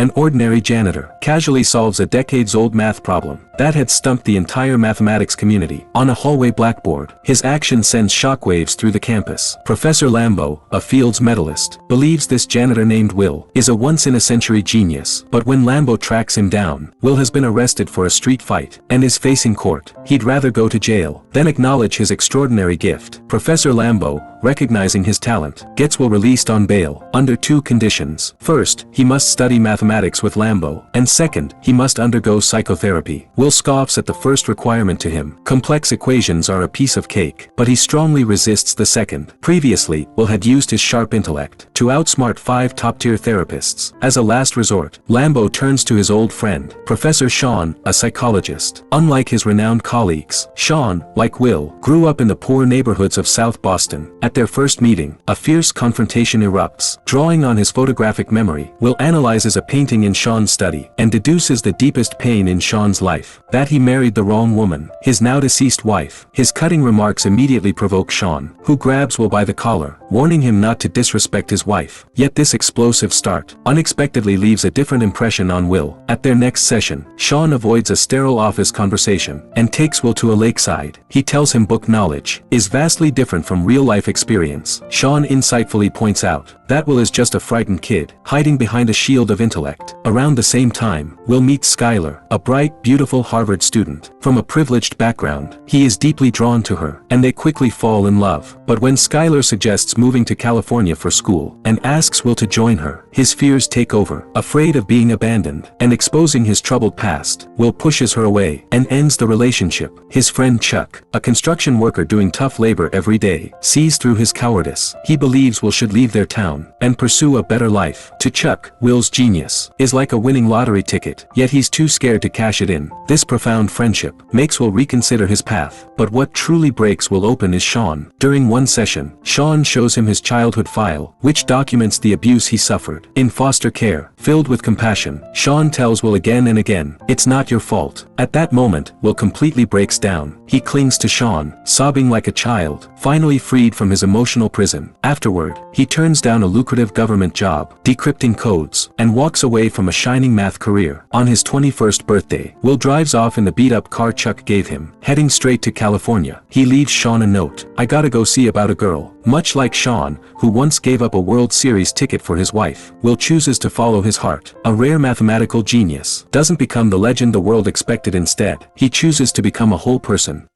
an ordinary janitor, casually solves a decades-old math problem that had stumped the entire mathematics community. On a hallway blackboard, his action sends shockwaves through the campus. Professor Lambo, a Fields medalist, believes this janitor named Will is a once-in-a-century genius. But when Lambo tracks him down, Will has been arrested for a street fight and is facing court. He'd rather go to jail than acknowledge his extraordinary gift. Professor Lambo, recognizing his talent, gets Will released on bail, under two conditions. First, he must study mathematics with Lambo, and second, he must undergo psychotherapy. Will scoffs at the first requirement to him. Complex equations are a piece of cake, but he strongly resists the second. Previously, Will had used his sharp intellect to outsmart 5 top-tier therapists. As a last resort, Lambo turns to his old friend, Professor Sean, a psychologist. Unlike his renowned colleagues, Sean, like Will, grew up in the poor neighborhoods of South Boston. At their first meeting, a fierce confrontation erupts. Drawing on his photographic memory, Will analyzes a painting in Sean's study and deduces the deepest pain in Sean's life, that he married the wrong woman, his now deceased wife. His cutting remarks immediately provoke Sean, who grabs Will by the collar, warning him not to disrespect his wife. Yet this explosive start unexpectedly leaves a different impression on Will. At their next session, Sean avoids a sterile office conversation and takes Will to a lakeside. He tells him book knowledge is vastly different from real-life experience. Sean insightfully points out that Will is just a frightened kid, hiding behind a shield of intellect. Around the same time, Will meets Skylar, a bright, beautiful Harvard student. From a privileged background, he is deeply drawn to her, and they quickly fall in love. But when Skylar suggests moving to California for school, and asks Will to join her, his fears take over. Afraid of being abandoned, and exposing his troubled past, Will pushes her away, and ends the relationship. His friend Chuck, a construction worker doing tough labor every day, sees through his cowardice. He believes Will should leave their town and pursue a better life. To Chuck, Will's genius is like a winning lottery ticket, yet he's too scared to cash it in. This profound friendship makes Will reconsider his path. But what truly breaks Will open is Sean. During one session, Sean shows him his childhood file, which documents the abuse he suffered. In foster care, filled with compassion, Sean tells Will again and again, "It's not your fault." At that moment, Will completely breaks down. He clings to Sean, sobbing like a child, finally freed from his emotional prison. Afterward, he turns down a lucrative government job, decrypting codes, and walks away from a shining math career. On his 21st birthday, Will drives off in the beat-up car Chuck gave him, heading straight to California. He leaves Sean a note, "I gotta go see about a girl." Much like Sean, who once gave up a World Series ticket for his wife, Will chooses to follow his heart. A rare mathematical genius doesn't become the legend the world expected. Instead, he chooses to become a whole person.